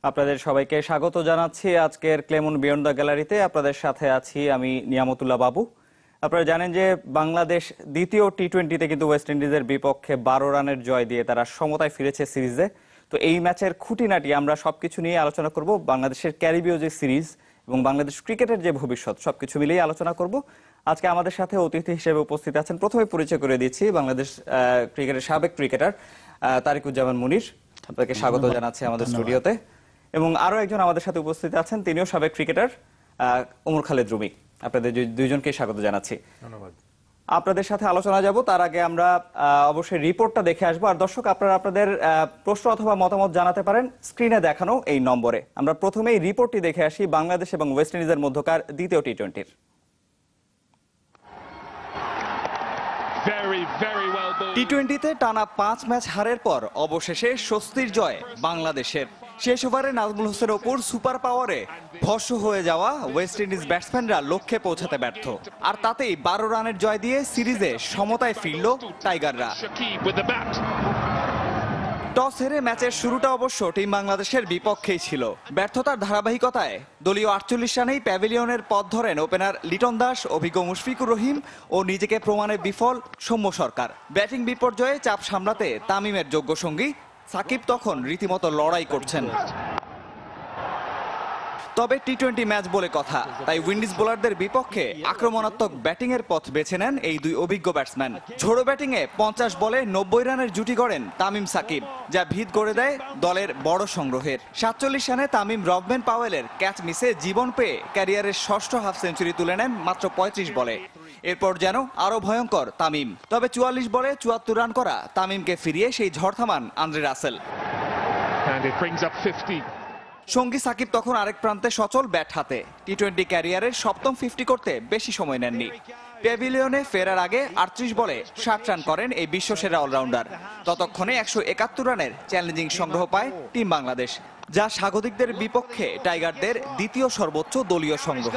আপনাদের সবাইকে স্বাগত জানাচ্ছি আজকের ক্লেমন বিয়ন্ড দ্য গ্যালারিতে। আপনাদের সাথে আছি আমি নিয়ামতুল্লাহ বাবু। আপনারা জানেন যে বাংলাদেশ দ্বিতীয় টি-20তে কিন্তু ওয়েস্ট ইন্ডিজের বিপক্ষে 12 রানের জয় দিয়ে তারা সমতায় ফিরেছে সিরিজে। তো এই ম্যাচের খুঁটিনাটি আমরা সবকিছু নিয়ে আলোচনা করব, বাংলাদেশের ক্যারিবীয় যে সিরিজ এবং বাংলাদেশ ক্রিকেটের যে ভবিষ্যৎ সবকিছু মিলিয়ে আলোচনা করব। আজকে আমাদের সাথে অতিথি হিসেবে উপস্থিত আছেন, প্রথমে পরিচয় করে দিচ্ছি, বাংলাদেশ ক্রিকেটের সাবেক ক্রিকেটার তারিকুজ্জামান মুনির। আপনাকে স্বাগত জানাচ্ছি আমাদের স্টুডিওতে। এবং আরো একজন আমাদের সাথে উপস্থিত আছেন, তিনিও সাবেক ক্রিকেটার, ওমর খালেদ রুমি। আপনাদের দুইজনকে স্বাগত জানাচ্ছি। ধন্যবাদ। আপনাদের সাথে আলোচনা যাব, তার আগে আমরা অবশ্যই রিপোর্টটা দেখে আসবো। আর দর্শক, আপনারা আপনাদের প্রশ্ন অথবা মতামত জানাতে পারেন স্ক্রিনে দেখানো এই নম্বরে। আমরা প্রথমেই রিপোর্টটি দেখে আসি বাংলাদেশ এবং ওয়েস্ট ইন্ডিজের মধ্যকার দ্বিতীয় টি-20-র। টি-20তে টানা 5 ম্যাচ হারের পর অবশেষে স্বস্তির জয় বাংলাদেশের। শেষ ওভারে নাজমুল হোসেনের ওপর সুপার পাওয়ারে ভস্ম হয়ে যাওয়া ওয়েস্ট ইন্ডিজ ব্যাটসম্যানরা লক্ষ্যে পৌঁছাতে ব্যর্থ, আর তাতেই 12 রানের জয় দিয়ে সিরিজে সমতায় ফিরল টাইগাররা। টস হেরে ম্যাচের শুরুটা অবশ্য টিম বাংলাদেশের বিপক্ষেই ছিল। ব্যর্থতার ধারাবাহিকতায় দলীয় 48 রানেই প্যাভিলিয়নের পথ ধরেন ওপেনার লিটন দাস, অভিজ্ঞ মুশফিকুর রহিম ও নিজেকে প্রমাণে বিফল সৌম্য সরকার। ব্যাটিং বিপর্যয়ে চাপ সামলাতে তামিমের যোগ্য সঙ্গী সাকিব তখন রীতিমতো লড়াই করছেন। তবে টি-20 ম্যাচ বলে কথা, তাই উইন্ডিজ বোলারদের বিপক্ষে আক্রমণাত্মক ব্যাটিং এর পথ বেছে নেন এই দুই অভিজ্ঞ ব্যাটসম্যান। ঝোড়ো ব্যাটিং এ 50 বলে 90 রানের জুটি গড়েন তামিম সাকিব, যা ভিত গড়ে দেয় দলের বড় সংগ্রহের। 47 রানে তামিম রবম্যান পাওয়েলের ক্যাচ মিসে জীবন পেয়ে ক্যারিয়ারের ষষ্ঠ হাফ সেঞ্চুরি তুলে নেন মাত্র 35 বলে। এরপর যেন আরো ভয়ঙ্কর তামিম। তবে 44 বলে 74 রান করা তামিমকে ফিরিয়ে সেই ঝড় থামান আন্দ্রে রাসেল। সঙ্গী সাকিব তখন আরেক প্রান্তে সচল ব্যাট হাতে। টি-20 ক্যারিয়ারের সপ্তম 50 করতে বেশি সময় নেননি। প্যাভিলিয়নে ফেরার আগে 38 বলে 60 রান করেন এই বিশ্বসেরা অলরাউন্ডার। ততক্ষণে 171 রানের চ্যালেঞ্জিং সংগ্রহ পায় টিম বাংলাদেশ, যা স্বাগতিকদের বিপক্ষে টাইগারদের দ্বিতীয় সর্বোচ্চ দলীয় সংগ্রহ।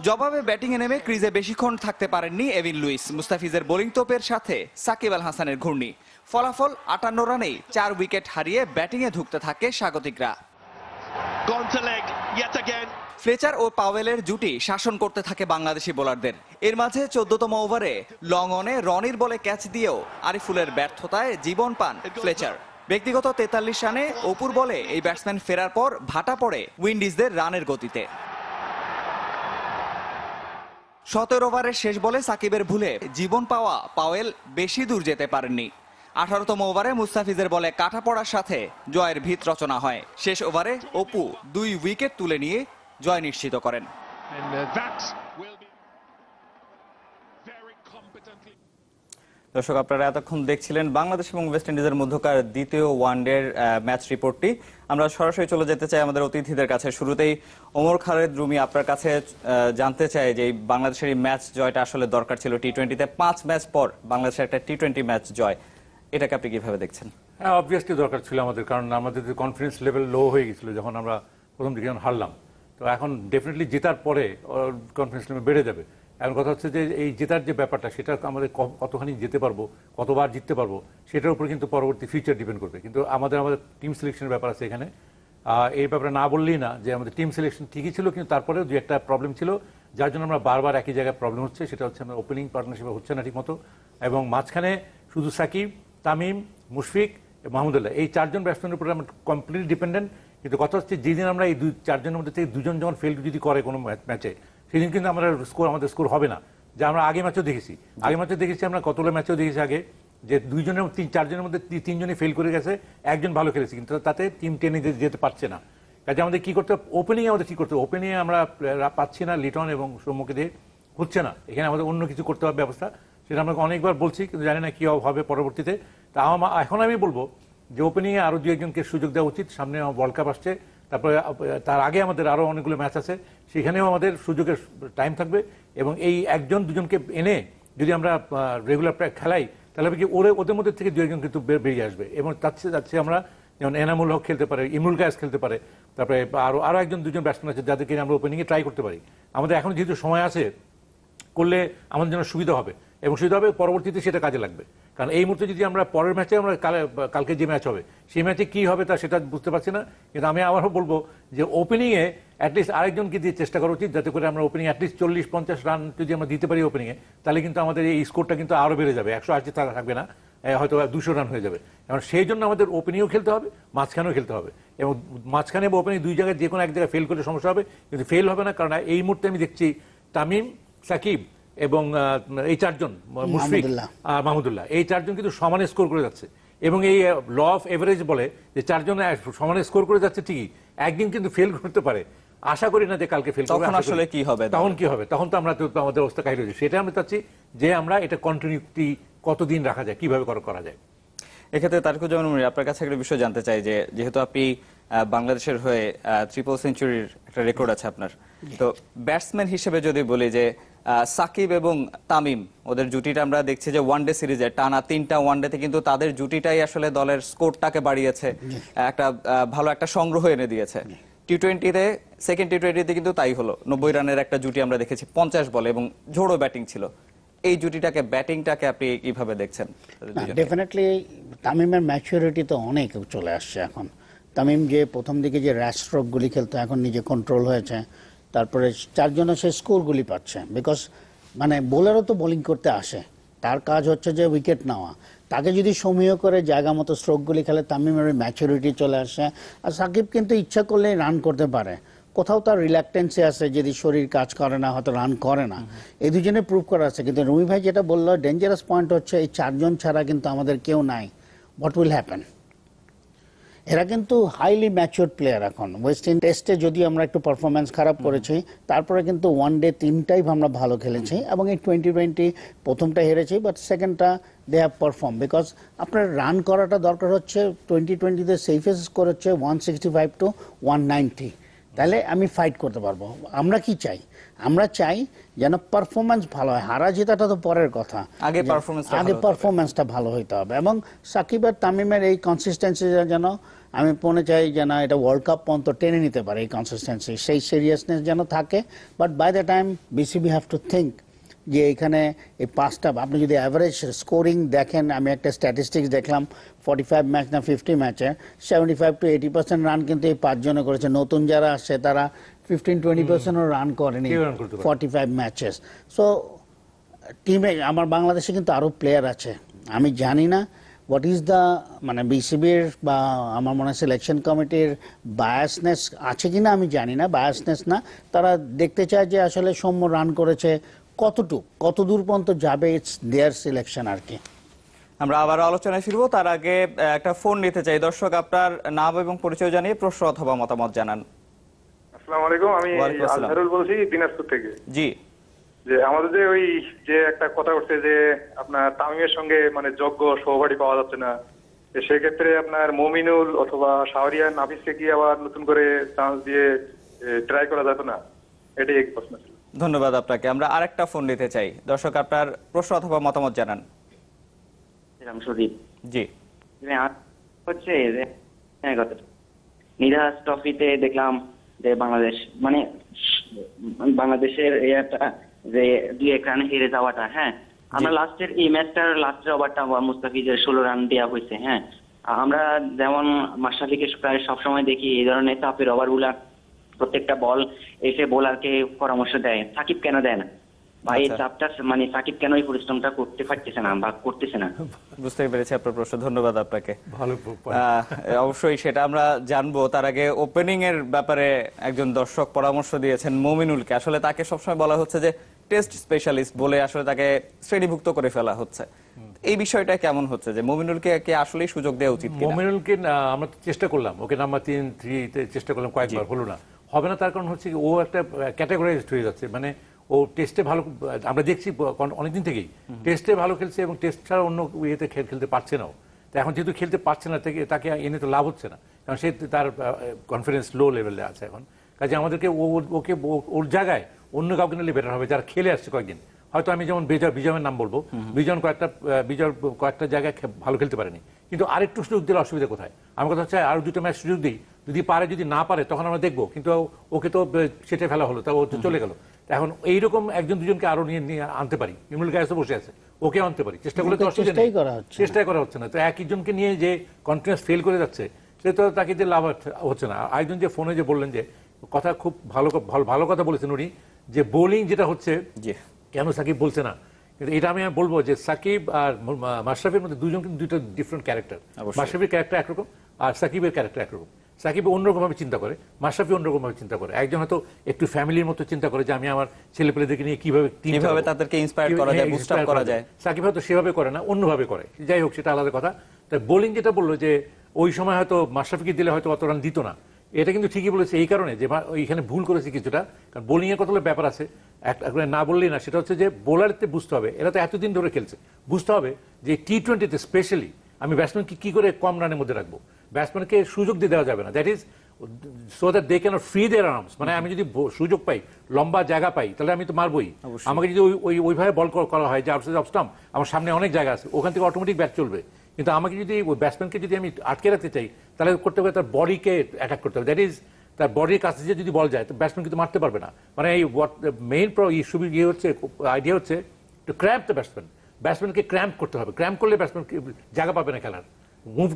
জবাবে ব্যাটিংয়ে নেমে ক্রিজে বেশিক্ষণ থাকতে পারেননি এভিন লুইস। মুস্তাফিজের বোলিং তোপের সাথে সাকিব আল হাসানের ঘূর্ণি। ফলাফল 58 রানেই 4 উইকেট হারিয়ে ব্যাটিংয়ে ঢুকতে থাকে স্বাগতিকরা। ফ্লেচার ও পাওয়েলের জুটি শাসন করতে থাকে বাংলাদেশি বোলারদের। এর মাঝে 14তম ওভারে লং অনে রনির বলে ক্যাচ দিয়েও আরিফুলের ব্যর্থতায় জীবন পান ফ্লেচার। ব্যক্তিগত 43 রানে অপুর বলে এই ব্যাটসম্যান ফেরার পর ভাটা পড়ে উইন্ডিজদের রানের গতিতে। 17 ওভারের শেষ বলে সাকিবের ভুলে জীবন পাওয়া পাওয়েল বেশি দূর যেতে পারেননি। 18তম ওভারে মুস্তাফিজের বলে কাটা পড়ার সাথে জয়ের ভিত রচনা হয়। শেষ ওভারে অপু 2 উইকেট তুলে নিয়ে জয় নিশ্চিত করেন। দর্শক, আপনারা এতক্ষণ দেখছিলেন বাংলাদেশ এবং ওয়েস্ট ইন্ডিজের মধ্যকার দ্বিতীয় ওয়ানডের ম্যাচ রিপোর্টটি। আমরা সরাসরি চলে যেতে চাই আমাদের অতিথিদের কাছে। শুরুতেই ওমর খালেদ রুমি, আপনার কাছে জানতে চাই যে বাংলাদেশের এই ম্যাচ জয়টা আসলে দরকার ছিল। টি-20তে 5 ম্যাচ পর বাংলাদেশের একটা টি-20 ম্যাচ জয়, এটাকে আপনি কিভাবে দেখছেন? হ্যাঁ, অবভিয়াসলি দরকার ছিল আমাদের, কারণ আমাদের কনফিডেন্স লেভেল লো হয়ে গেছিল যখন আমরা প্রথম দিকে যখন হারলাম। তো এখন ডেফিনেটলি জেতার পরে কনফিডেন্স লেভেল বেড়ে যাবে। এখন কথা হচ্ছে যে এই জেতার যে ব্যাপারটা, সেটা আমাদের কতখানি যেতে পারবো, কতবার জিততে পারবো, সেটার উপর কিন্তু পরবর্তী ফিউচার ডিপেন্ড করবে। কিন্তু আমাদের টিম সিলেকশনের ব্যাপার আছে এখানে। এই ব্যাপারে না বললেই না যে আমাদের টিম সিলেকশন ঠিকই ছিল, কিন্তু তারপরেও দু একটা প্রবলেম ছিল, যার জন্য আমরা বারবার একই জায়গায় প্রবলেম হচ্ছে। সেটা হচ্ছে আমরা ওপেনিং পার্টনারশিপ হচ্ছে না ঠিক মতো, এবং মাঝখানে শুধু সাকিব, তামিম, মুশফিক, মাহমুদুল্লাহ, এই 4 জন ব্যাটসম্যানের উপরে আমরা কমপ্লিটলি ডিপেন্ডেন্ট। কিন্তু কথা হচ্ছে যেদিন আমরা এই 4 জনের মধ্যে থেকে 2 জন যখন ফেল যদি করে কোনো ম্যাচে, সেদিন কিন্তু আমাদের স্কোর হবে না। যা আমরা আগে ম্যাচেও দেখেছি, আমরা কতগুলো ম্যাচেও দেখেছি আগে, যে 4 জনের মধ্যে 3 জনই ফেল করে গেছে, একজন ভালো খেলেছে, কিন্তু তাতে টিম টেনে যেতে পারছে না। কাজে আমাদের কি করতে হবে, ওপেনিংয়ে আমাদের কি করতে হবে, ওপেনিংয়ে আমরা পাচ্ছি না, লিটন এবং সৌম্যকে দিয়ে হচ্ছে না। এখানে আমাদের অন্য কিছু করতে হবে ব্যবস্থা, সেটা আমরা অনেকবার বলছি, কিন্তু জানি না কি হবে পরবর্তীতে। তা এখন আমি বলবো যে ওপেনিংয়ে আরো 2-1 সুযোগ দেওয়া উচিত। সামনে ওয়ার্ল্ড কাপ আসছে, তারপরে তার আগে আমাদের আরো অনেকগুলো ম্যাচ আছে, সেখানেও আমাদের সুযোগের টাইম থাকবে। এবং এই 1-2জনকে এনে যদি আমরা রেগুলার খেলাই, তাহলে কি ওদের মধ্যে থেকে 2-1 কিন্তু বেরিয়ে আসবে। এবং যাচ্ছে আমরা যেমন এনামুল হক খেলতে পারে, ইমরুল কায়েস খেলতে পারে, তারপরে আরো 1-2জন ব্যাটসম্যান আছে যাদেরকে আমরা ওপেনিংয়ে ট্রাই করতে পারি। আমাদের এখন যেহেতু সময় আছে, করলে আমাদের জন্য সুবিধা হবে, এবং সুবিধা হবে পরবর্তীতে সেটা কাজে লাগবে। কারণ এই মুহূর্তে যদি আমরা পরের ম্যাচে আমরা কালকে যে ম্যাচ হবে সেই ম্যাচে কি হবে তা সেটা বুঝতে পারছি না। কিন্তু আমি আবারও বলবো যে ওপেনিংয়ে অ্যাটলিস্ট আরেকজনকে দিয়ে চেষ্টা করা উচিত, যাতে করে আমরা ওপেনিং অ্যাটলিস্ট 40-50 রান যদি আমরা দিতে পারি ওপেনিংয়ে, তাহলে কিন্তু আমাদের এই স্কোরটা কিন্তু আরও বেড়ে যাবে, 180 থাকবে না, হয়তো 200 রান হয়ে যাবে। কারণ সেই জন্য আমাদের ওপেনিংও খেলতে হবে, মাঝখানেও খেলতে হবে, এবং মাঝখানে বা ওপেনিং দুই জায়গায় যে কোনো এক জায়গায় ফেল করলে সমস্যা হবে, কিন্তু ফেল হবে না। কারণ এই মুহূর্তে আমি দেখছি তামিম, সাকিব এবং এই চারজন, মুশফিক আর মাহমুদুল্লাহ, এই চারজন কিন্তু সমানে স্কোর করে যাচ্ছে। এবং এই ল অফ এভারেজ বলে যে চারজন সমানে স্কোর করে যাচ্ছে ঠিকই, একদিন কিন্তু ফেল করতে পারে। আশা করি না যে কালকে ফেল করবে। তখন আসলে কি হবে? তখন কি হবে? তখন তো আমরা আমাদের অবস্থা কাহিল হয়েছে। সেটা আমি চাচ্ছি যে আমরা এটা কন্টিনিউটি কতদিন রাখা যায়, কিভাবে করা যায়। এক্ষেত্রে তারিকুজ্জামান মুনির, আপনার কাছে একটা বিষয় জানতে চাই যে যেহেতু আপনি বাংলাদেশের হয়ে ট্রিপল সেঞ্চুরির একটা রেকর্ড আছে আপনার, তো ব্যাটসম্যান হিসেবে যদি বলি যে সাকিব এবং তামিম, ওদের জুটিটা আমরা দেখছি যে ওয়ানডে সিরিজে টানা 3টা ওয়ানডেতে কিন্তু তাদের জুটিটাই আসলে দলের স্কোরটাকে বাড়িয়েছে, একটা ভালো একটা সংগ্রহ এনে দিয়েছে। টি-20তে, সেকেন্ড টি-20তে কিন্তু তাই হলো, 90 রানের একটা জুটি আমরা দেখেছি 50 বলে, এবং ঝোড়ো ব্যাটিং ছিল। এই জুটিটাকে, ব্যাটিংটাকে আপনি কিভাবে দেখছেন? ডেফিনেটলি তামিমের ম্যাচুরিটি তো অনেক চলে আসছে এখন। তামিম যে প্রথম দিকে যে র্যাশ স্ট্রোকগুলি খেলতো, এখন নিজে কন্ট্রোল হয়েছে, তারপরে চারজনে সে স্কোরগুলি পাচ্ছে, বিকজ মানে বোলারও তো বোলিং করতে আসে, তার কাজ হচ্ছে যে উইকেট নেওয়া। তাকে যদি সমীহ করে জায়গা মতো স্ট্রোকগুলি খেলে, তামিমের ম্যাচুরিটি চলে আসে। আর সাকিব কিন্তু ইচ্ছা করলে রান করতে পারে, কোথাও তার রিল্যাক্টেন্সি আছে, যদি শরীর কাজ করে না হয়তো রান করে না, এই দুজনে প্রুভ করা আছে। কিন্তু রুমি ভাই যেটা বললো, ডেঞ্জারাস পয়েন্ট হচ্ছে এই চারজন ছাড়া কিন্তু আমাদের কেউ নাই। What will happen? এরা কিন্তু হাইলি ম্যাচিওর প্লেয়ার এখন। ওয়েস্ট ইন্ডিজ টেস্টে যদি আমরা একটু পারফরমেন্স খারাপ করেছি, তারপরে কিন্তু ওয়ানডে 3টাই আমরা ভালো খেলেছি, এবং এই 2020 প্রথমটা হেরেছি, বাট সেকেন্ডটা দে হ্যাভ পারফর্ম। বিকজ আপনার রান করাটা দরকার হচ্ছে, 2020-তে সেফেস্ট স্কোর হচ্ছে 165 to 190, তাহলে আমি ফাইট করতে পারবো। আমরা কি চাই? আমরা চাই যেন পারফরমেন্স ভালো হয়, হারা জেতাটা তো পরের কথা, আগে পারফরমেন্সটা ভালো হইতে হবে। এবং সাকিব আর তামিমের এই কনসিস্টেন্সি যেন, আমি মনে চাই যেন এটা ওয়ার্ল্ড কাপ পর্যন্ত টেনে নিতে পারে, এই কনসিস্টেন্সি, সেই সিরিয়াসনেস যেন থাকে। But by the time BCB have to think যে এখানে এই 5টা, আপনি যদি অ্যাভারেজ স্কোরিং দেখেন, আমি একটা স্ট্যাটিস্টিক্স দেখলাম, 45 ম্যাচ না 50 ম্যাচে 75 to 80% রান কিন্তু এই 5 জনে করেছে। নতুন যারা আসছে তারা 15-20% রান করেনি 45 ম্যাচেস। সো টিমে আমার বাংলাদেশে কিন্তু আরও প্লেয়ার আছে, আমি জানি না হোয়াট ইজ দ্য, মানে বিসিবির বা আমার মনে হয় সিলেকশন কমিটির বায়াসনেস আছে কিনা আমি জানি না, বায়াসনেস না, তারা দেখতে চায় যে আসলে সৌম্য রান করেছে কত দূর পর্যন্ত যাবে, ইটস দেয়ার সিলেকশন আর কি। আমরা আবার আলোচনায় ফিরবো, তার আগে একটা ফোন নিতে চাই। দর্শক, আপনার নাম এবং পরিচয় জানিয়ে প্রশ্ন অথবা মতামত জানান। আসসালামু আলাইকুম, আমি আজহারুল বলছি দিনাজপুর থেকে। জি, যে আমাদের যে ওই যে একটা কথা উঠছে যে আপনার তামিমের সঙ্গে মানে যোগ্য সহপাঠী পাওয়া যাচ্ছে না, সেক্ষেত্রে আপনার মমিনুল অথবা শাহরিয়ার নাফিসকে কি আবার নতুন করে চান্স দিয়ে ট্রাই করা যেত না? এটাই এক প্রশ্ন ছিল। ধন্যবাদ আপনাকে। আমরা আরেকটা ফোন নিতে চাই। দর্শক, আপনার প্রশ্ন অথবা মতামত জানান। জি, হচ্ছে নিরাজ ট্রফিতে দেখলাম যে বাংলাদেশের যে 2-1 রানে হেরে যাওয়াটা, হ্যাঁ, আমরা লাস্টের এই ম্যাচটার লাস্টের ওভারটা মুস্তাফিজের 16 রান দেওয়া হয়েছে। হ্যাঁ, আমরা যেমন মাশরাফিকে প্রায় সবসময় দেখি এই ধরনের চাপের ওভারগুলা, প্রত্যেকটা বল এসে বোলারকে পরামর্শ দেয়, সাকিব কেন দেয় না? বা এই চাপটা মানে সাকিব কেন এই পরিশ্রমটা করতে পারতেছে না বা করতেছে না? বুঝতে পেরেছি আপনার প্রশ্ন, ধন্যবাদ আপনাকে। অবশ্যই সেটা আমরা জানবো। তার আগে ওপেনিং এর ব্যাপারে একজন দর্শক পরামর্শ দিয়েছেন মমিনুলকে। আসলে তাকে সবসময় বলা হচ্ছে যে টেস্ট স্পেশালিস্ট বলে, আসলে তাকে শ্রেণীভুক্ত করে ফেলা হচ্ছে। এই বিষয়টা কেমন হচ্ছে যে মমিনুলকে কি আসলেই সুযোগ দেওয়া উচিত? মমিনুলকে আমরা চেষ্টা করলাম, ওকে নাম্বার 3-3-তে চেষ্টা করলাম, কয়েকবার হলো না। হবে না তার কারণ হচ্ছে ও একটা ক্যাটাগরাইজড হয়ে যাচ্ছে, মানে ও টেস্টে ভালো, আমরা দেখছি অনেকদিন থেকেই টেস্টে ভালো খেলছে, এবং টেস্ট ছাড়া অন্য ইয়েতে খেলতে পারছে না। তো এখন যেহেতু খেলতে পারছে না, তাকে এনে তো লাভ হচ্ছে না, কারণ সে তার কনফিডেন্স লো লেভেলে আছে এখন। কাজে আমাদেরকে ওকে ওর জায়গায় অন্য কাউকে নিলে বেটার হবে, যারা খেলে আসছে কয়েকদিন। হয়তো আমি যেমন বিজয়ের নাম বলবো, বিজয় কয়েকটা জায়গায় ভালো খেলতে পারেনি, কিন্তু আরেকটু সুযোগ দিলে অসুবিধা কোথায়? আমার কথা হচ্ছে আরো 2টা ম্যাচ সুযোগ দিই, যদি পারে, যদি না পারে তখন আমরা দেখবো, কিন্তু ওকে তো সেটে ফেলা হলো, তা ও তো চলে গেল। এখন এইরকম একজন দুজনকে আরো নিয়ে আনতে পারি, ইমরুল কায়েস বসে আছে, ওকে আনতে পারি, চেষ্টা করলে তো অসুবিধা নেই, চেষ্টাই করা হচ্ছে না। তো একজনকে নিয়ে যে কনফিডেন্স ফেল করে যাচ্ছে, সে তো তাকে যে লাভ হচ্ছে না। আরেকজন যে ফোনে যে বললেন যে কথা, খুব ভালো কথা বলেছেন উনি, যে বোলিং যেটা হচ্ছে কেন সাকিব বলছে না, কিন্তু এটা আমি বলবো যে সাকিব আর মাশরাফির মধ্যে দুজন কিন্তু দুটো ডিফারেন্ট ক্যারেক্টার। মাশরাফির ক্যারেক্টার একরকম আর সাকিবের ক্যারেক্টার একরকম। সাকিব অন্যরকম ভাবে চিন্তা করে, মাশরাফি অন্যরকম ভাবে চিন্তা করে। একজন হয়তো একটু ফ্যামিলির মতো চিন্তা করে যে আমি আমার ছেলেপেলেদেরকে নিয়ে কিভাবে তাদেরকে ইন্সপায়ার করা যায়, বুস্ট আপ করা যায়। সাকিব হয়তো সেভাবে করে না, অন্যভাবে করে। যাই হোক, সেটা আলাদা কথা। তাই বোলিং যেটা বললো যে ওই সময় হয়তো মাশরাফিকে দিলে হয়তো অত রান দিত না, এটা কিন্তু ঠিকই বলেছে এই কারণে যে এখানে ভুল করেছে কিছুটা। কারণ বোলিং এর কতগুলো ব্যাপার আছে, না বললেই না। সেটা হচ্ছে যে বোলারতে বুঝতে হবে, এরা তো এতদিন ধরে খেলছে, বুঝতে হবে যে টি-20তে স্পেশালি আমি ব্যাটসম্যানকে কি করে কম রানের মধ্যে রাখবো। ব্যাটসম্যানকে সুযোগ দিয়ে দেওয়া যাবে না, that is so that they cannot free their arms. মানে আমি যদি সুযোগ পাই, লম্বা জায়গা পাই, তাহলে আমি তো মারবই। আমাকে যদি ওইভাবে বল করা হয় যে আউটসাইড অফ স্টাম্প, আমার সামনে অনেক জায়গা আছে, ওখান থেকে অটোমেটিক ব্যাট চলবে। কিন্তু আমাকে যদি ওই ব্যাটসম্যানকে যদি আমি আটকে রাখতে চাই, তাহলে করতে হবে তার বডিকে অ্যাটাক করতে হবে, দ্যাট ইজ তার বডির কাছে যদি বল যায় তো ব্যাটসম্যান কিন্তু মারতে পারবে না। মানে এই মেইন আইডিয়া হচ্ছে টু ক্র্যাম্প দ্য ব্যাটসম্যান। ব্যাটসম্যানকে ক্র্যাম্প করতে হবে, ক্র্যাম্প করলে ব্যাটসম্যান জায়গা পাবে না খেলার,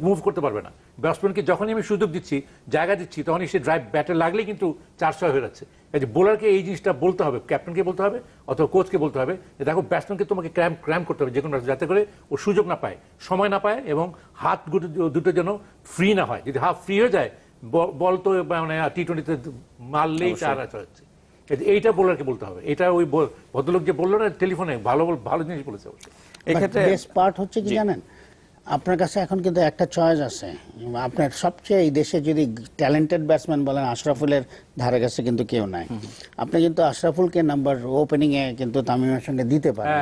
মুভ করতে পারবে না। ব্যাটসম্যানকে যখনই আমি সুযোগ দিচ্ছি, জায়গা দিচ্ছি, তখনই সে ড্রাইভ ব্যাটে লাগলেই কিন্তু 4-6 হয়ে যাচ্ছে। এই যে বোলারকে এই জিনিসটা বলতে হবে, ক্যাপ্টেনকে বলতে হবে অথবা কোচকে বলতে হবে যে দেখো ব্যাটসম্যানকে তোমাকে ক্র্যাম্প করতে হবে যে কোনো, যাতে করে ও সুযোগ না পায়, সময় না পায়, এবং হাত দুটো যেন ফ্রি না হয়। যদি হাফ ফ্রি হয়ে যায়, বল তো মানে টি-20তে মারলেই 4 হচ্ছে। এইটা বোলারকে বলতে হবে। এটা ওই ভদ্রলোক যে বললো না টেলিফোনে, ভালো জিনিস বলেছে। এক্ষেত্রে বেস্ট পার্ট হচ্ছে কি জানেন, আপনার কাছে এখন কিন্তু একটা চয়েস আছে। আপনার সবচেয়ে এই দেশে যদি ট্যালেন্টেড ব্যাটসম্যান বলেন, আশরাফুলের ধারে কাছে কিন্তু কেউ নাই। আপনি কিন্তু আশরাফুলকে নাম্বার ওপেনিং এ কিন্তু তামিমের সঙ্গে দিতে পারেন।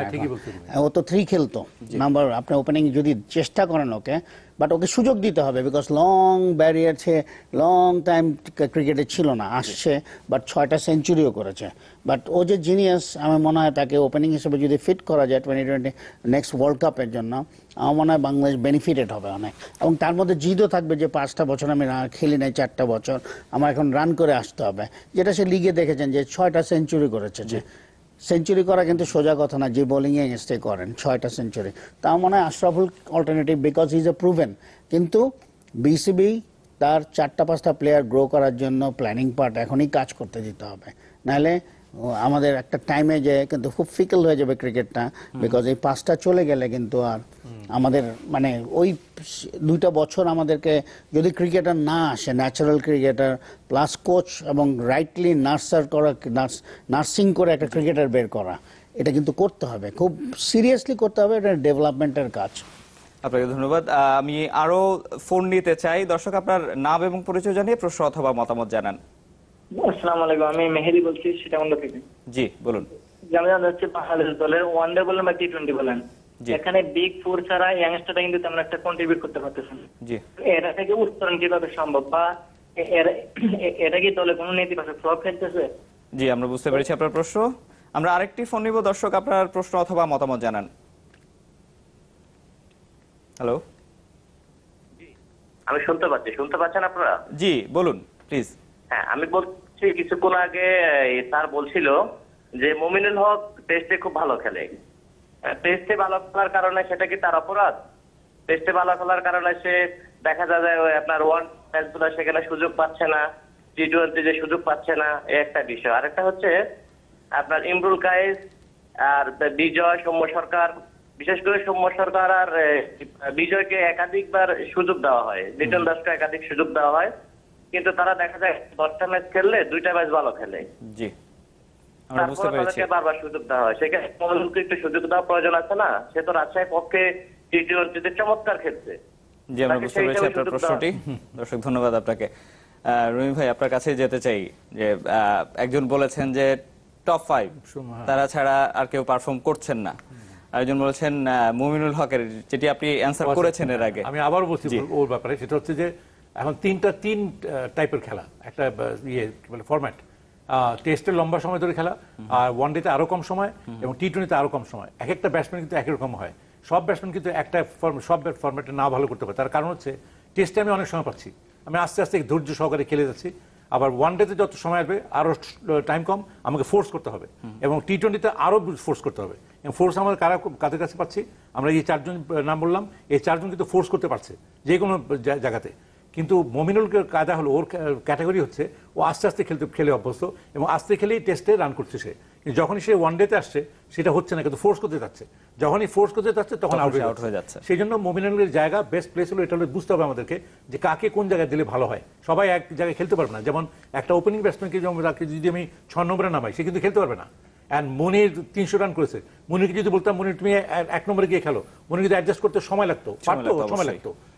ও তো 3 খেলতো নাম্বার, আপনি ওপেনিং যদি চেষ্টা করেন ওকে, বাট ওকে সুযোগ দিতে হবে, because long barrier long time ক্রিকেটে ছিল না, আসছে, বাট 6টা সেঞ্চুরিও করেছে। বাট ও যে জিনিয়াস, আমার মনে হয় তাকে ওপেনিং হিসেবে যদি ফিট করা যায় 2020 নেক্সট ওয়ার্ল্ড কাপের জন্য, আমার মনে হয় বাংলাদেশ বেনিফিটেড হবে অনেক। এবং তার মধ্যে জিদও থাকবে যে 5টা বছর আমি খেলি নাই, 4টা বছর আমার এখন রান করে আসতে হবে, যেটা সে লিগে দেখেছেন যে 6টা সেঞ্চুরি করেছে। যে সেঞ্চুরি করা কিন্তু সোজা কথা না, যে বোলিং এ স্টে করেন 6টা সেঞ্চুরি। তা মনে হয় Ashraful alternative, because he is a proven. কিন্তু বিসিবি তার 4টা-5টা প্লেয়ার গ্রো করার জন্য প্ল্যানিং পার্ট এখনই কাজ করতে দিতে হবে, নাহলে আমাদের একটা টাইমে যে কিন্তু খুব ফিকল হয়ে যাবে ক্রিকেটটা, বিকজ এই 5টা চলে গেলে কিন্তু আর আমাদের মানে ওই 2টা বছর আমাদেরকে যদি ক্রিকেটার না আসে, ন্যাচারাল ক্রিকেটার প্লাস কোচ এবং রাইটলি নার্সিং করে একটা ক্রিকেটার বের করা, এটা কিন্তু করতে হবে, খুব সিরিয়াসলি করতে হবে, এটা ডেভেলপমেন্টের কাজ। আপনাকে ধন্যবাদ। আমি আরো ফোন নিতে চাই। দর্শক, আপনার নাম এবং পরিচয় জানিয়ে প্রশ্ন অথবা মতামত জানান। আসসালামু আলাইকুম, আমি মেহেদি বলছি সীতাকুণ্ড থেকে। জি বলুন। জানা যাচ্ছে বাংলাদেশ দলের ওয়ানডে বলেন বা টি-20 বলেন, এখানে বিগ 4 ছাড়া ইয়াংস্টাররা কিন্তু তেমন একটা কন্ট্রিবিউট করতে পারতেছে না। জি, এটা থেকে উত্তরণ কিভাবে সম্ভব, বা এটা কি দলে কোনো নেতিবাচক প্রভাব ফেলতেছে? জি, আমরা বুঝতে পেরেছি আপনার প্রশ্ন। আমরা আরেকটি ফোন নিব। দর্শক, আপনার প্রশ্ন অথবা মতামত জানান। হ্যালো, আমি শুনতে পাচ্ছেন আপনারা? জি বলুন প্লিজ। হ্যাঁ, আমি বলছি কিছুক্ষণ আগে স্যার বলছিল যে মুমিনুল হক টেস্টে খুব ভালো খেলে। টেস্টে ভালো খেলার কারণে সেটা কি তার অপরাধ? টেস্টে ভালো খেলার কারণে সে দেখা যায় আপনার ওয়ান ম্যাচগুলো সেখানে সুযোগ পাচ্ছে না, টি-20 যে সুযোগ পাচ্ছে না, এই একটা বিষয়। আরেকটা হচ্ছে আপনার ইমরুল কায়েস আর বিজয়, সৌম্য সরকার, বিশেষ করে সৌম্য সরকার আর বিজয়কে একাধিকবার সুযোগ দেওয়া হয়, লিটন দাসকে একাধিক সুযোগ দেওয়া হয়, কিন্তু তারা দেখা যায় 10টা ম্যাচ খেললে 2টা ম্যাচ ভালো খেলে। জি, আমরা বুঝতে পেরেছি। তাদেরকে বারবার সুযোগ দেওয়া হয়, সেখানে মমিনুলকে একটু সুযোগ দেওয়ার প্রয়োজন আছে না? সে তো রাজশাহীর পক্ষে টি-20 চমৎকার খেলছে। জি, আমরা বুঝতে পেরেছি আপনার প্রশ্নটি। দর্শক, ধন্যবাদ আপনাকে। রুমি ভাই, আপনার কাছে যেতে চাই যে একজন বলেছেন যে টপ 5 তারা ছাড়া আর কেউ পারফর্ম করছেন না, আরেকজন বলেছেন মুমিনুল হকের, যেটি আপনি অ্যানসার করেছেন এর আগে। আমি আবার বলছি ওর ব্যাপারে, সেটা হচ্ছে যে এখন তিন টাইপের খেলা, একটা ফরম্যাট, টেস্টে লম্বা সময় ধরে খেলা, আর ওয়ানডেতে আরো কম সময়, এবং টি-20তে আরো কম সময়। এক একটা ব্যাটসম্যান কিন্তু একই রকম হয়। সব ব্যাটসম্যান কিন্তু একটা সব ফরম্যাটে না ভালো করতে পারে। তার কারণ হচ্ছে টেস্টে আমি অনেক সময় পাচ্ছি, আমি আস্তে আস্তে ধৈর্য সহকারে খেলে যাচ্ছি। আবার ওয়ান ডেতে যত সময় আসবে আরো টাইম কম, আমাকে ফোর্স করতে হবে, এবং টি-20তে আরো ফোর্স করতে হবে। এবং ফোর্স আমরা কাদের কাছে পাচ্ছি? আমরা এই 4 জন নাম বললাম, এই 4 জন কিন্তু ফোর্স করতে পারছে যে কোনো জায়গাতে। কিন্তু মমিনুল কায়দা হলো, ওর ক্যাটাগরি হচ্ছে ও আস্তে আস্তে খেলে অভ্যস্ত, এবং আস্তে খেলেই টেস্টে রান করছে সে। কিন্তু যখনই সে ওয়ান ডেতে আসছে সেটা হচ্ছে না, কিন্তু ফোর্স করতে যাচ্ছে। যখনই ফোর্স করতে যাচ্ছে তখন আউট হয়ে যাচ্ছে। সেই জন্য মমিনুলের জায়গা বেস্ট প্লেস হলো, এটা হলো বুঝতে হবে আমাদেরকে যে কাকে কোন জায়গায় দিলে ভালো হয়। সবাই এক জায়গায় খেলতে পারবে না। যেমন একটা ওপেনিং ব্যাটসম্যানকে যদি আমি 6 নম্বরে নামাই, সে কিন্তু খেলতে পারবে না। অ্যান্ড মনির 300 রান করেছে, মনিরকে যদি বলতাম মনির তুমি 1 নম্বরে গিয়ে খেলো, মনির কিন্তু অ্যাডজাস্ট করতে সময় লাগতো।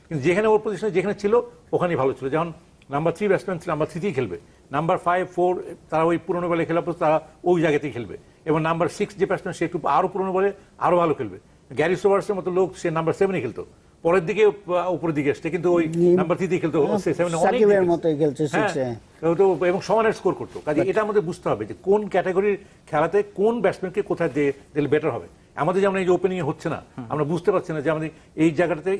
কিন্তু যেখানে ওর পজিশনে যেখানে ছিল ওখানেই ভালো ছিল। যেমন নাম্বার 3 ব্যাটসম্যান ছিল, নাম্বার 3তেই খেলবে। নাম্বার 5, 4 তারা ওই পুরোনো বলে খেলা, তারা ওই জায়গাতেই খেলবে। এবং নাম্বার 6 যে ব্যাটসম্যান, সে একটু আরো পুরোনো বলে আরো ভালো খেলবে। গ্যারি সোবার্সের মতো লোক, সে নাম্বার 7-এ খেলতো, পরের দিকে উপরের দিকে আসছে, কিন্তু ওই নাম্বার 3তেই খেলতো। সাকিবের মতোই খেলছে 6-এ, এবং সমানের স্কোর করতো। কাজে এটা আমাদের বুঝতে হবে যে কোন ক্যাটাগরির খেলাতে কোন ব্যাটসম্যানকে কোথায় দিলে বেটার হবে। আমাদের যেমন এই যে ওপেনিং হচ্ছে না, আমরা বুঝতে পারছি না যে আমাদের এই জায়গাটাতে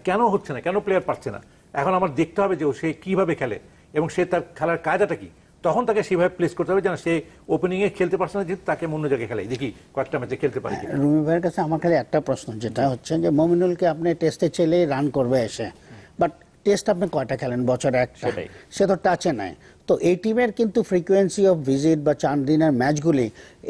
কেন হচ্ছে না, কেন প্লেয়ার পাচ্ছে না। এখন আমার দেখতে হবে যে সে কিভাবে খেলে এবং সে তার খেলার কায়দাটা কি, তখন তাকে সেভাবে প্লেস করতে হবে যেন সে ওপেনিং এ খেলতে পারছে না, যেহেতু তাকে অন্য জায়গায় খেলাই, দেখি কয়েকটা ম্যাচে খেলতে পারে। রুমি ভাইয়ের কাছে আমার খালি একটা প্রশ্ন, যেটা হচ্ছে যে মমিনুলকে আপনি টেস্টে চাইলেই রান করবে এসে, বাট টেস্ট আপনি কয়টা খেলেন? বছরে একটা, সে তো টাচে নাই। তো এই টিমের কিন্তু ফ্রিকোয়েন্সি অফ ভিজিট বা 4 দিনের ম্যাচগুলি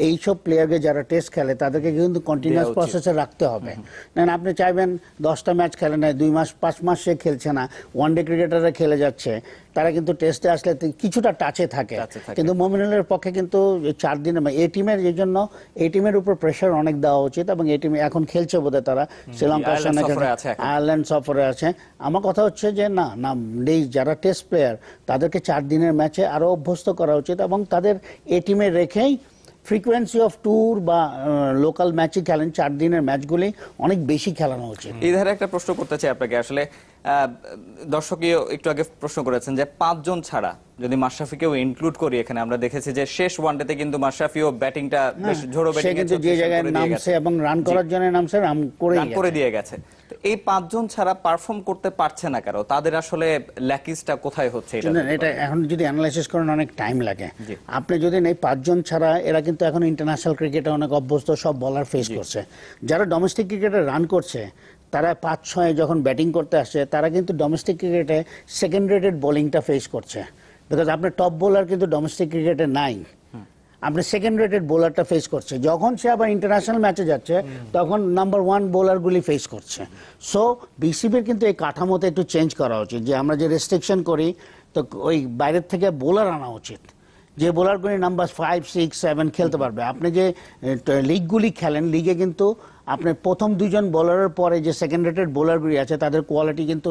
এইসব প্লেয়ারকে যারা টেস্ট খেলে তাদেরকে কিন্তু কন্টিনিউয়াস প্রসেসে রাখতে হবে। না আপনি চাইবেন 10টা ম্যাচ খেলে নেয়, 2 মাস 5 মাস সে খেলছে না, ওয়ানডে ক্রিকেটাররা খেলে যাচ্ছে, তারা কিন্তু টেস্টে আসলে কিছুটা টাচে থাকে। কিন্তু মমিনুলের পক্ষে কিন্তু 4 দিনে এই টিমের, এই জন্য এই টিমের উপর প্রেশার অনেক দেওয়া উচিত। এবং এই টিমে এখন খেলছে বোধহয় তারা শ্রীলঙ্কার সঙ্গে, আয়ারল্যান্ড সফরে আছে। আমার কথা হচ্ছে যে না এই যারা টেস্ট প্লেয়ার তাদেরকে 4 দিনের ম্যাচে আরো অভ্যস্ত করা উচিত, এবং তাদের এই টিমে রেখেই ফ্রিকোয়েন্সি অফ ট্যুর বা লোকাল ম্যাচই খেলেন, 4 দিনের ম্যাচগুলি অনেক বেশি খেলানো উচিত। এই ধারে একটা প্রশ্ন করতে চাই আপনাকে। আসলে দর্শকীয় একটু আগে প্রশ্ন করেছেন যে 5 জন ছাড়া যদি মাশরাফিকেও ইনক্লুড করি এখানে, আমরা দেখেছি যে শেষ ওয়ানডেতে কিন্তু মাশরাফিও ব্যাটিংটা বেশ ঝোড়ো ব্যাটিং কিন্তু যে জায়গায় নামছে এবং রান করার জন্য নামছে, রান করে দিয়ে গেছে। তো এই 5 জন ছাড়া পারফর্ম করতে পারছে না কারো, তাদের আসলে ল্যাকিসটা কোথায় হচ্ছে? এটা এখন যদি অ্যানালাইসিস করেন অনেক টাইম লাগে। আপনি যদি এই 5 জন ছাড়া, এরা কিন্তু এখন ইন্টারন্যাশনাল ক্রিকেটে অনেক অভ্যস্ত, সব বলার ফেস করছে। যারা ডোমেস্টিক ক্রিকেটে রান করছে তারা 5-6 যখন ব্যাটিং করতে আসছে, তারা কিন্তু ডোমেস্টিক ক্রিকেটে সেকেন্ড রেটেড বোলিংটা ফেস করছে। বিকজ আপনার টপ বোলার কিন্তু ডোমেস্টিক ক্রিকেটে নাই, আপনি সেকেন্ড রেটেড বোলারটা ফেস করছে। যখন সে আবার ইন্টারন্যাশনাল ম্যাচে যাচ্ছে তখন নাম্বার 1 বোলারগুলি ফেস করছে। সো বিসিবির কিন্তু এই কাঠামোতে একটু চেঞ্জ করা উচিত, যে আমরা যে রেস্ট্রিকশন করি তো ওই বাইরের থেকে বোলার আনা উচিত, যে বোলারগুলি নাম্বার 5, 6, 7 খেলতে পারবে। আপনি যে লিগগুলি খেলেন, লিগে কিন্তু আপনার প্রথম 2 জন বোলারের পরে যে সেকেন্ড রেটেড বোলারগুলি আছে তাদের কোয়ালিটি কিন্তু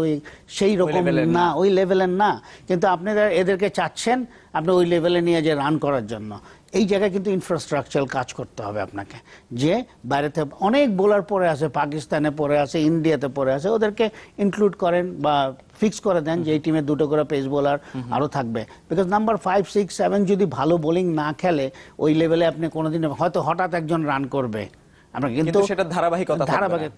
সেই রকম না, ওই লেভেলের না। কিন্তু আপনি এদেরকে চাচ্ছেন আপনি ওই লেভেলে নিয়ে যে রান করার জন্য। এই জায়গায় কিন্তু ইনফ্রাস্ট্রাকচার কাজ করতে হবে আপনাকে, যে বাইরেতে অনেক বোলার পড়ে আছে, পাকিস্তানে পড়ে আছে, ইন্ডিয়াতে পড়ে আছে, ওদেরকে ইনক্লুড করেন বা ফিক্স করে দেন যে এই টিমে 2টো করে পেস বোলার আরো থাকবে। বিকজ নাম্বার 5, 6, 7 যদি ভালো বোলিং না খেলে ওই লেভেলে আপনি কোনোদিন, হয়তো হঠাৎ একজন রান করবে, আমরা কিন্তু সেটা ধারাবাহিক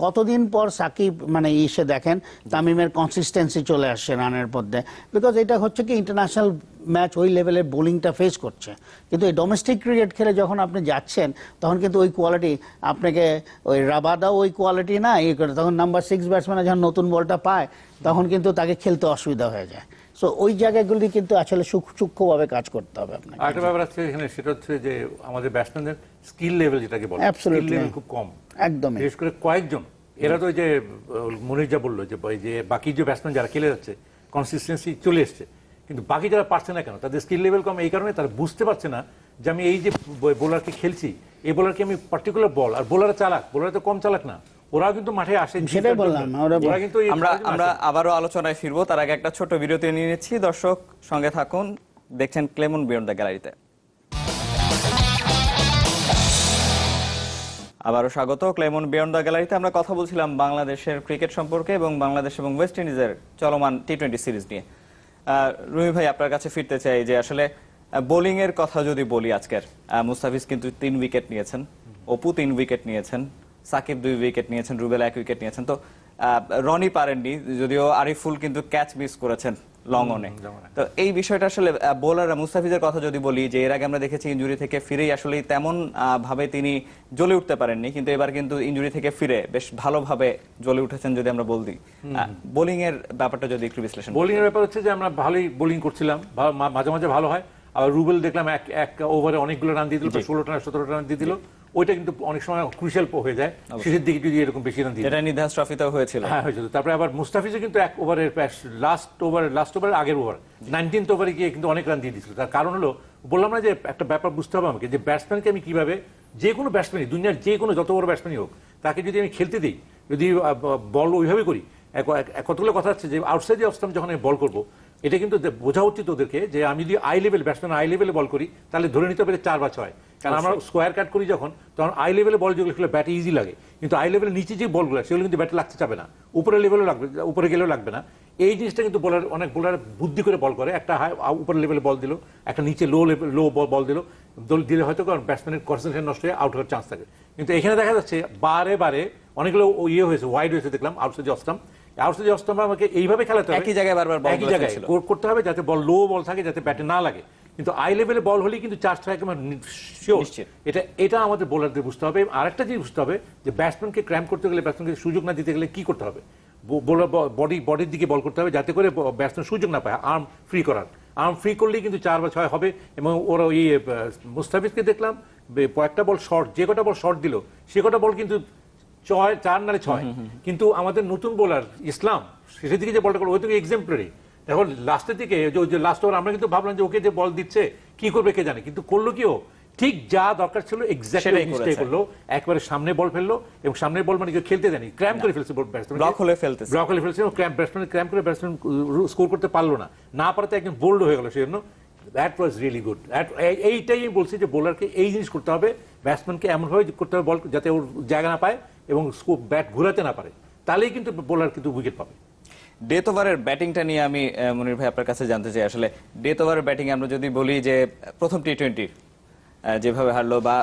কতদিন পর সাকিব মানে এসে দেখেন তামিমের কনসিস্টেন্সি চলে আসছে রানের মধ্যে। বিকজ এটা হচ্ছে কি ইন্টারন্যাশনাল ম্যাচ ওই লেভেলের বোলিংটা ফেস করছে। কিন্তু এই ডোমেস্টিক ক্রিকেট খেলে যখন আপনি যাচ্ছেন তখন কিন্তু ওই কোয়ালিটি আপনাকে, ওই রাবাদাও ওই কোয়ালিটি না, তখন নাম্বার 6 ব্যাটসম্যান যখন নতুন বলটা পায় তখন কিন্তু তাকে খেলতে অসুবিধা হয়ে যায়। সো ওই জায়গাগুলি কিন্তু আসলে সূক্ষ্মভাবে কাজ করতে হবে আপনাকে। আরেকটা ব্যাপার আছে এখানে, সেটা হচ্ছে যে আমাদের ব্যাটসম্যানদের স্কিল লেভেল যেটাকে বলে, স্কিল লেভেল খুব কম একদম। বিশেষ করে কয়েকজন, এরা তো যে মনির যা বললো যে বাকি যে ব্যাটসম্যান যারা খেলে যাচ্ছে কনসিস্টেন্সি চলে এসছে, কিন্তু বাকি যারা পারছে না কেন, তাদের স্কিল লেভেল কম। এই কারণে তারা বুঝতে পারছে না যে আমি এই যে বোলারকে খেলছি, এই বোলারকে আমি পার্টিকুলার বল, আর বোলার চালাক, বোলার তো কম চালাক না, ওরা কিন্তু মাঠে আসে। সেটাই বললাম, আমরা আবারও আলোচনায় ফিরবো, তার আগে একটা ছোট বিরতি নিয়ে নিচ্ছি। দর্শক সঙ্গে থাকুন, দেখছেন ক্লেমন বিয়ন্ড দ্য গ্যালারিতে। আবারও স্বাগত ক্লেমন বিয়ন্ড দ্য গ্যালারিতে। আমরা কথা বলছিলাম বাংলাদেশের ক্রিকেট সম্পর্কে এবং বাংলাদেশ এবং ওয়েস্ট ইন্ডিজের চলমান টি-20 সিরিজ নিয়ে। রুমি ভাই, আপনার কাছে ফিরতে চাই যে আসলে বোলিং এর কথা যদি বলি, আজকের মুস্তাফিজ কিন্তু 3 উইকেট নিয়েছেন, অপু 3 উইকেট নিয়েছেন, সাকিব 2 উইকেট নিয়েছেন, রুবেল 1 উইকেট নিয়েছেন। তো রনি পারেননি, যদিও আরিফুল কিন্তু ক্যাচ মিস করেছেন লং অনে। তো এই বিষয়টা আসলে বোলার মুস্তাফিজের কথা যদি বলি, যে এর আগে আমরা দেখেছি ইনজুরি থেকে ফিরেই আসলে তেমন ভাবে তিনি জ্বলে উঠতে পারেননি, কিন্তু এবার কিন্তু ইনজুরি থেকে ফিরে বেশ ভালোভাবে জ্বলে উঠেছেন যদি আমরা বলি। বোলিং এর ব্যাপারটা যদি একটু বিশ্লেষণ। বোলিং এর ব্যাপার হচ্ছে যে আমরা ভালোই বোলিং করছিলাম, মাঝে মাঝে ভালো হয়। আবার রুবেল দেখলাম এক ওভারে অনেকগুলো রান দিয়ে দিল, 16টা 17টা রান দিয়ে দিল। ওইটা কিন্তু অনেক সময় ক্রুশিয়াল হয়ে যায় শেষের দিকে যদি এরকম বেশি রান দিয়ে। এটা নিধাস ট্রফিতেও হয়েছিল। হ্যাঁ হয়েছিল। তারপরে আবার মুস্তাফিজও কিন্তু এক ওভারের লাস্ট ওভারের আগের ওভার 19th ওভারে গিয়ে কিন্তু অনেক রান দিয়ে দিয়েছিল। তার কারণ হলো, বললাম না যে একটা ব্যাপার বুঝতে হবে আমাকে, যে ব্যাটসম্যানকে আমি কিভাবে, যে কোনো ব্যাটসম্যানই, দুনিয়ার যে কোনো যত বড় ব্যাটসম্যানই হোক, তাকে যদি আমি খেলতে দিই, যদি বল ওইভাবে করি, কতগুলো কথা আছে যে আউটসাইড অফ স্টাম্প যখন আমি বল করবো, এটা কিন্তু বোঝা উচিত ওদেরকে যে আমি যদি ব্যাটসম্যান আই লেভেলে বল করি, তাহলে ধরে নিতে পারে 4 বা 6। কারণ আমরা স্কোয়ার কাট করি যখন, তখন আই লেভেলে বল যেগুলো খেলে ব্যাটে ইজি লাগে, কিন্তু আই লেভেলের নিচে যে বলগুলো সেগুলো কিন্তু ব্যাটে লাগতে চাবে না, উপরে লেভেলেও লাগবে, উপরে গেলেও লাগবে না। এই জিনিসটা কিন্তু অনেক বোলার বুদ্ধি করে বল করে, একটা উপরে লেভেলে বল দিল, একটা নিচে লো বল দিলে হয়তো ব্যাটসম্যানের কনসেন্ট্রেশন নষ্ট হয়ে আউট হওয়ার চান্স থাকে। কিন্তু এখানে দেখা যাচ্ছে বারে অনেকগুলো হয়েছে, ওয়াইড হয়েছে দেখলাম outside off stump. Outside off stump আমাকে এইভাবে খেলাতে হবে, একই জায়গায় বারবার একই জায়গায় করতে হবে, যাতে বল লো বল থাকে, যাতে ব্যাটে না লাগে। কিন্তু আই লেভেলে বল হলেই কিন্তু 4 একেবারে শিওর। এটা আমাদের বোলারদের বুঝতে হবে। আরেকটা জিনিস বুঝতে হবে যে ব্যাটসম্যানকে ক্র্যাম্প করতে গেলে, ব্যাটসম্যানকে সুযোগ না দিতে গেলে কি করতে হবে, বোলার বডির দিকে বল করতে হবে, যাতে করে ব্যাটসম্যান সুযোগ না পায় আর্ম ফ্রি করার। আর্ম ফ্রি করলেই কিন্তু 4 বা 6 হবে। এবং ওরা মুস্তাফিজকে দেখলাম কয়েকটা বল শর্ট, যে কটা বল শর্ট দিল সে কটা বল কিন্তু 4 নালে 6। কিন্তু আমাদের নতুন বোলার ইসলাম শেষের দিকে যে বলটা করলো, ওই থেকে এক্সাম্পলারি। দেখো লাস্টের দিকে যে লাস্ট ওভার আমরা কিন্তু ভাবলাম যে ওকে যে বল দিচ্ছে কি করবে কে জানে, কিন্তু করলো কি ও ঠিক যা দরকার ছিল এক্স্যাক্টলি করলো। একবারে সামনে বল ফেললো, এবং সামনের বল মানে খেলতে দেয়নি, ক্র্যাম্প করে ফেলছে ব্যাটসম্যান, ব্লক হলে ফেলছে, ক্র্যাম্প করে ব্যাটসম্যান স্কোর করতে পারলো না পারাতে একদম বোল্ড হয়ে গেল। সেজন্য দ্যাট ওয়াজ রিয়েলি গুড। এইটাই আমি বলছি যে বোলারকে এই জিনিস করতে হবে, ব্যাটসম্যানকে এমনভাবে করতে হবে বল যাতে ওর জায়গা না পায় এবং ব্যাট ঘুরাতে না পারে, তাহলেই কিন্তু বোলার কিন্তু উইকেট পাবে। ডেথ ওভারের ব্যাটিংটা নিয়ে আমি মনির ভাই আপনার কাছে জানতে চাই। আসলে ডেথ ওভারের ব্যাটিং আমরা যদি বলি যে প্রথম টি-20 যেভাবে হারলো, বা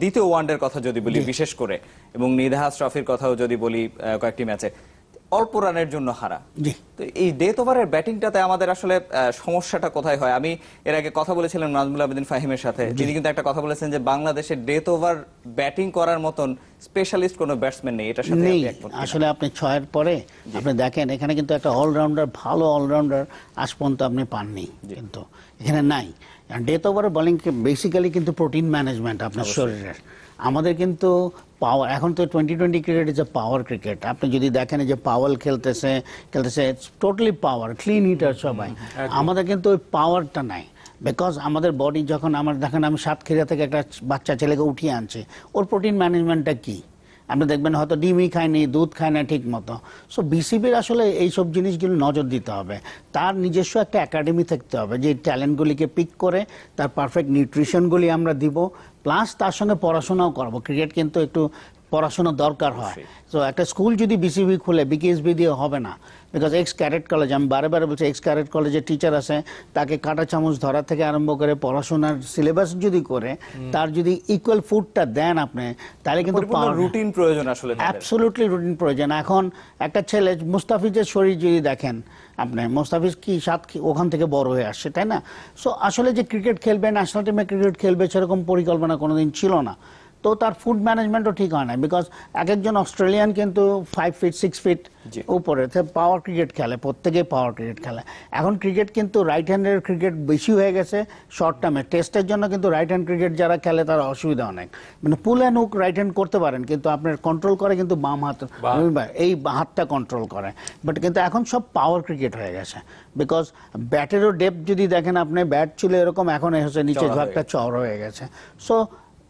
দ্বিতীয় ওয়ানডের কথা যদি বলি বিশেষ করে, এবং নিধাস ট্রফির কথাও যদি বলি, কয়েকটি ম্যাচে অল্প রানের জন্য হারা। তো এই ডেথ ওভারের ব্যাটিংটাতে আমাদের আসলে সমস্যাটা কোথায় হয়? আমি এর আগে কথা বলেছিলাম নাজমুল আবেদিন ফাহিমের সাথে, তিনি কিন্তু একটা কথা বলেছেন যে বাংলাদেশের ডেথ ওভার ব্যাটিং করার মতন স্পেশালিস্ট কোনো ব্যাটসম্যান নেই। এটার সাথে আসলে আপনি 6 এর পরে আপনি দেখেন এখানে কিন্তু একটা অলরাউন্ডার, ভালো অলরাউন্ডার আজ পর্যন্ত আপনি পাননি, কিন্তু এখানে নাই। ডেথ ওভার বোলিং বেসিক্যালি কিন্তু প্রোটিন ম্যানেজমেন্ট আপনার শরীরের। আমাদের কিন্তু পাওয়ার, এখন তো 2020 cricket is a power cricket. আপনি যদি দেখেন যে পাওয়াল খেলতেছে টোটালি পাওয়ার, ক্লিন হিটার সবাই। আমাদের কিন্তু ওই পাওয়ারটা নাই, বিকজ আমাদের বডি যখন দেখেন আমি সাতক্ষীরা থেকে একটা বাচ্চা ছেলেকে উঠিয়ে আনছে, ওর প্রোটিন ম্যানেজমেন্টটা কি? আপনি দেখবেন হয়তো ডিমই খায়নি, দুধ খায় না ঠিক মতো। সো বিসিবির আসলে এইসব জিনিসগুলো নজর দিতে হবে। তার নিজস্ব একটা একাডেমি থাকতে হবে, যে ট্যালেন্টগুলিকে পিক করে তার পারফেক্ট নিউট্রিশনগুলি আমরা দিব, প্লাস তার সঙ্গে পড়াশোনাও করবো। ক্রিকেট কিন্তু একটু পড়াশোনা দরকার হয়। তো একটা স্কুল যদি বিসিবি খুলে, বিকেএসবি দিয়ে হবে না, বিকজ এক্স ক্যাডেট কলেজ, আমি বারে বলছি, এক্স ক্যাডেট কলেজের টিচার আছে, তাকে কাঁটা চামচ ধরা থেকে আরম্ভ করে পড়াশোনার সিলেবাস যদি করে, তার যদি ইকুয়াল ফুডটা দেন আপনি, তাহলে কিন্তু রুটিন প্রয়োজন, আসলে অ্যাবসলিউটলি রুটিন প্রয়োজন। এখন একটা ছেলে মুস্তাফিজের শরীর যদি দেখেন আপনি, মুস্তাফিজ কি ওখান থেকে বড় হয়ে আসছে, তাই না? সো আসলে যে ক্রিকেট খেলবে, ন্যাশনাল টিমে ক্রিকেট খেলবে, সেরকম পরিকল্পনা কোনোদিন ছিল না। তো তার ফুড ম্যানেজমেন্টও ঠিক হয় না, বিকজ একজন অস্ট্রেলিয়ান কিন্তু 5 ফিট 6 ফিট উপরে পাওয়ার ক্রিকেট খেলে, প্রত্যেকেই পাওয়ার ক্রিকেট খেলে। এখন ক্রিকেট কিন্তু রাইট হ্যান্ডের ক্রিকেট বেশি হয়ে গেছে শর্ট টার্মে। টেস্টের জন্য কিন্তু রাইট হ্যান্ড ক্রিকেট যারা খেলে তারা অসুবিধা অনেক, মানে পুল অ্যান্ড হুক রাইট হ্যান্ড করতে পারেন, কিন্তু আপনার কন্ট্রোল করে কিন্তু বাম হাত, এই হাতটা কন্ট্রোল করে। বাট কিন্তু এখন সব পাওয়ার ক্রিকেট হয়ে গেছে, বিকজ ব্যাটেরও ডেপথ যদি দেখেন আপনি, ব্যাট ছিল এরকম, এখন এসে নিচে ঝাঁকটা চওড়া হয়ে গেছে। সো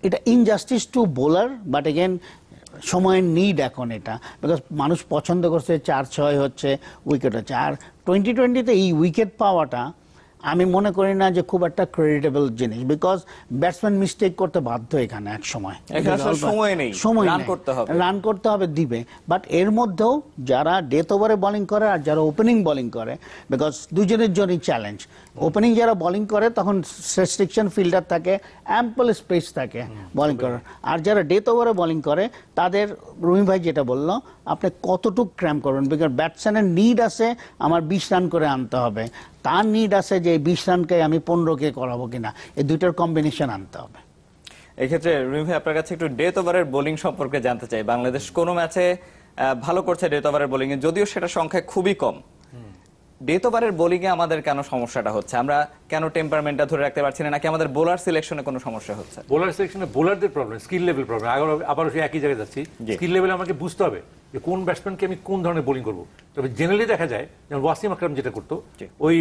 এটা injustice to bowler, but again সময়ের নিড এখন এটা, বিকজ মানুষ পছন্দ করছে 4-6 হচ্ছে, উইকেট হচ্ছে। আর 2020-তে এই উইকেট পাওয়াটা আমি মনে করি না যে খুব একটা ক্রেডিটেবল জিনিস, বিকজ ব্যাটসম্যান মিস্টেক করতে বাধ্য এখানে এক সময়, এখানে আসলে সময় নেই, রান করতে হবে, রান করতে হবে, দিবে। বাট এর মধ্যেও যারা ডেথ ওভারে বোলিং করে আর যারা ওপেনিং বোলিং করে, বিকজ দুজনের জন্যই চ্যালেঞ্জ। ওপেনিং যারা বোলিং করে তখন রেস্ট্রিকশন ফিল্ডার থাকে, অ্যাম্পল স্পেস থাকে বোলিং করার, আর যারা ডেথ ওভারে বোলিং করে তাদের রুমি ভাই যেটা বললো, আপনি কতটুকু ক্র্যাম্প করবেন, বিকজ ব্যাটসম্যানের নিড আছে আমার 20 রান করে আনতে হবে, তার নিড আছে যে 20 রানকে আমি 15কে করাবো কিনা, এই দুইটার কম্বিনেশন আনতে হবে। এক্ষেত্রে রুমি ভাই আপনার কাছে একটু ডেথ ওভারের বোলিং সম্পর্কে জানতে চাই। বাংলাদেশ কোনো ম্যাচে ভালো করছে ডেথ ওভারের বোলিং এ, যদিও সেটা সংখ্যায় খুবই কম। ডেথ ওভারের বোলিং এ আমাদের কেন সমস্যাটা হচ্ছে? আমরা কেন টেম্পারমেন্টটা ধরে রাখতে পারছি না, নাকি আমাদের বোলার সিলেকশনে কোনো সমস্যা হচ্ছে? বোলার সিলেকশনে বোলারদের প্রবলেম, স্কিল লেভেল প্রবলেম। আবার সেই একই জায়গায় যাচ্ছি, স্কিল লেভেলে আমাকে বুঝতে হবে যে কোন ব্যাটসম্যানকে আমি কোন ধরনের বোলিং করবো। তবে জেনারেলি দেখা যায় যেমন ওয়াসিম আকরাম যেটা করতো, ওই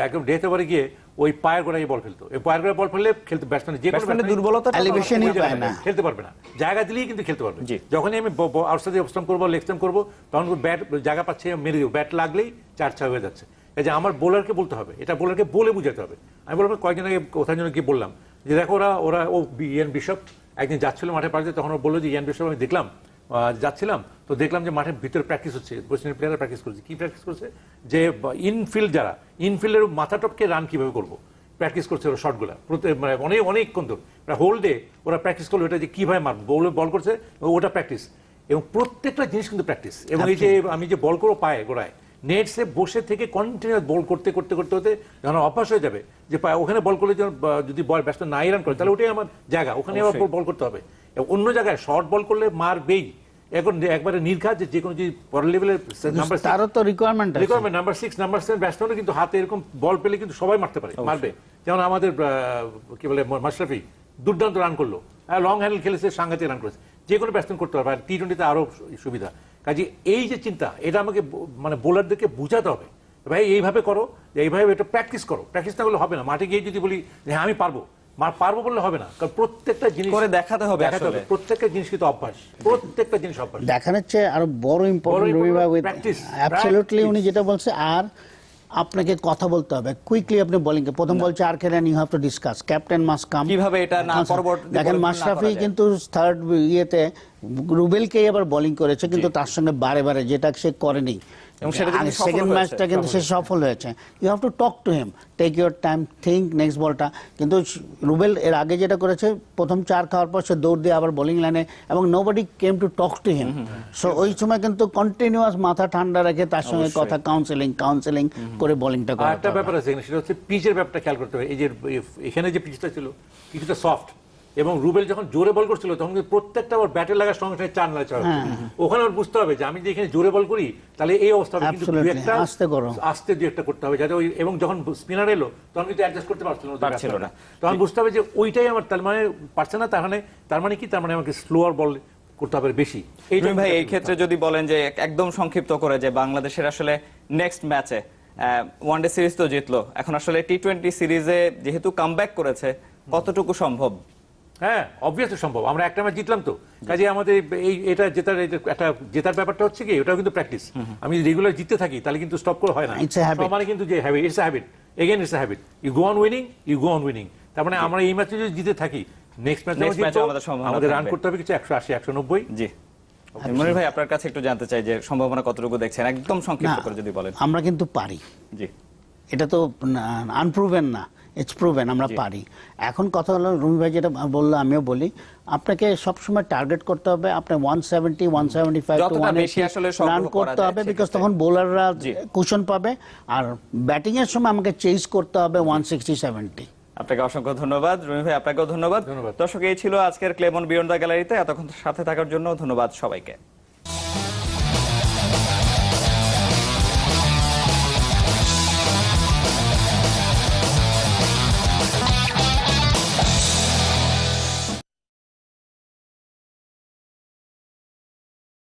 একদম ডেথ ওভারে গিয়ে ওই পায়ের গোড়ায় বল ফেলতো, এই পায়ের গোড়ায় বল ফেললে খেলতে ব্যাটসম্যানের যে কোনো দুর্বলতা এলিভেশনই পায় না, খেলতে পারবে না, জায়গা দিলেই কিন্তু খেলতে পারবে। যখনই আমি আউটসাইডে অবস্থান করবো, লেগ স্টাম্প করবো, তখন ব্যাট জায়গা পাচ্ছে, মেরে দেবো, ব্যাট লাগলেই 4-6 হয়ে যাচ্ছে। এই যে আমার বোলারকে বলতে হবে, এটা বোলারকে বলে বুঝাতে হবে। আমি বললাম কয়েকদিন আগে কোথায় জন্য কি বললাম যে দেখো ওরা ইয়ান বিশপ একদিন যাচ্ছিল মাঠে পাড়াতে, তখন ও বললো যে ইয়ান বিশপ আমি দেখলাম, যাচ্ছিলাম তো দেখলাম যে মাঠের ভিতরে প্র্যাকটিস হচ্ছে, ওয়েস্ট ইন্ডিজ প্লেয়াররা প্র্যাকটিস করছে। কি প্র্যাকটিস করছে? যে ইনফিল্ড যারা, ইনফিল্ডের মাথা টপকে রান কিভাবে করবো প্র্যাকটিস করছে ওরা, শটগুলা মানে অনেকক্ষণ ধরে হোল ডে ওরা প্র্যাকটিস করলো, এটা যে কিভাবে মারবো, বল করছে ওটা প্র্যাকটিস, এবং প্রত্যেকটা জিনিস কিন্তু প্র্যাকটিস। এবং এই যে আমি যে বল করবো পায়ে গোড়ায়, নেটসে বসে থেকে কন্টিনিউয়াস বল করতে করতে করতে হতে যখন অভ্যাস হয়ে যাবে যে ওখানে বল করলে যদি বল ব্যাটসম্যান নাই রান করে, তাহলে ওটাই আমার জায়গা, ওখানে আবার বল করতে হবে। অন্য জায়গায় শর্ট বল করলে মারবেই, এখন একবারে নির্ঘাত যে কোনো যদি পরের লেভেলের নাম্বার তারও তো রিকোয়ারমেন্ট নাম্বার 6 নাম্বার 7 ব্যাটসম্যানও কিন্তু হাতে এরকম বল পেলে কিন্তু সবাই মারতে পারে, মারবে। যেমন আমাদের কি বলে মাশরাফি দুর্দান্ত রান করলো, লং হ্যান্ডেল খেলেছে, সাংঘাতিক রান করেছে, যে কোনো ব্যাটসম্যান করতে পারবে। আর টি-20তে আরো সুবিধা। কাজে এই যে চিন্তা, এটা আমাকে মানে বোলারদেরকে বুঝাতে হবে, ভাই এইভাবে করো, এইভাবে এটা প্র্যাকটিস করো। প্র্যাকটিস না করলে হবে না। মাঠে গিয়ে যদি বলি যে হ্যাঁ আমি পারবো বললে হবে না, কারণ প্রত্যেকটা জিনিস করে দেখাতে হবে। প্রত্যেকটা জিনিস কিন্তু অভ্যাস, প্রত্যেকটা জিনিস অভ্যাস। দেখানোর চেয়ে আরো বড় ইম্পর্টেন্ট অ্যাবসলিউটলি উনি যেটা বলছে। আর আপনাকে কথা বলতে হবে কুইকলি, আপনি বোলিংকে প্রথম বল 4 খেলেন, you have to discuss, captain must come, কিভাবে এটা না পরবর্তী। দেখেন মাশরাফি কিন্তু থার্ড ইয়েতে রুবেলকেই আবার বোলিং করেছে, কিন্তু তার সঙ্গে বারে বারে, যেটা সে করেনি। এবং সেকেন্ড ম্যাচটা কিন্তু সে সফল হয়েছে। You have to talk to him, take your time, think next বলটা। কিন্তু রুবেল এর আগে যেটা করেছে, প্রথম 4 খাওয়ার পর সে দৌড় দিয়ে আবার বোলিং লাইনে, এবং nobody came to talk to him. So ওই সময় কিন্তু কন্টিনিউয়াস মাথা ঠান্ডা রেখে তার সঙ্গে কথা, কাউন্সেলিং করে বোলিংটা করা। একটা ব্যাপার আছে, সেটা হচ্ছে পিচের ব্যাপারটা খেয়াল করতে হবে। এই যে এখানে যে পিচটা ছিল কিছুটা সফট, এবং রুবেল যখন জোরে বল করছিল তখন প্রত্যেকটা ওর ব্যাটে লাগার সঙ্গে সঙ্গে 4 নাড়া চড়া, ওখানে ওর বুঝতে হবে যে আমি যে এখানে জোরে বল করি তাহলে এই অবস্থা হবে, কিন্তু আস্তে দু একটা করতে হবে যাতে ওই, এবং যখন স্পিনার এলো তখন কিন্তু অ্যাডজাস্ট করতে পারছিল না, তখন বুঝতে হবে যে ওইটাই আমার, তার মানে পারছে না, তার মানে কি, তার মানে আমাকে স্লোয়ার বল করতে হবে বেশি। ভাই এই ক্ষেত্রে যদি বলেন যে একদম সংক্ষিপ্ত করে, যে বাংলাদেশের আসলে নেক্সট ম্যাচে ওয়ানডে সিরিজ তো জিতলো, এখন আসলে টি-20 সিরিজে যেহেতু কামব্যাক করেছে, কতটুকু সম্ভব? হ্যাঁ, অবভিয়াসলি সম্ভব। আমরা একটা ম্যাচ জিতলাম তো, কাজে আমাদের এটা জেতার ব্যাপারটা হচ্ছে কি, ওটাও কিন্তু প্র্যাকটিস। আমি রেগুলার জিততে থাকি তাহলে কিন্তু স্টপ করে হয় না, মানে কিন্তু যে habit, it's a habit, again it's a habit, you go on winning. তার মানে আমরা এই ম্যাচে যদি জিতে থাকি, নেক্সট ম্যাচে আমাদের রান করতে হবে কিছু 180 190। জি মনির ভাই, আপনার কাছে একটু জানতে চাই যে সম্ভাবনা কতটুকু দেখছেন, একদম সংক্ষিপ্ত করে যদি বলেন। আমরা কিন্তু পারি, জি, এটা তো আনপ্রুভেন না, ইটস প্রুভেন, আমরা পারি। এখন কথা হলো, রুমি ভাই যেটা বললো আমিও বলি, আপনাকে সবসময় টার্গেট করতে হবে, আপনি 170 175 টু 180 রান করতে হবে, বিকজ তখন বোলাররা কুশন পাবে, আর ব্যাটিং এর সময় আমাকে চেজ করতে হবে 160 70। আপনাকে অসংখ্য ধন্যবাদ রুমি ভাই, আপনাকেও ধন্যবাদ। দর্শক, এই ছিল আজকের ক্লেমন বিয়ন্ড দ্য গ্যালারিতে। এতক্ষণ সাথে থাকার জন্য ধন্যবাদ সবাইকে।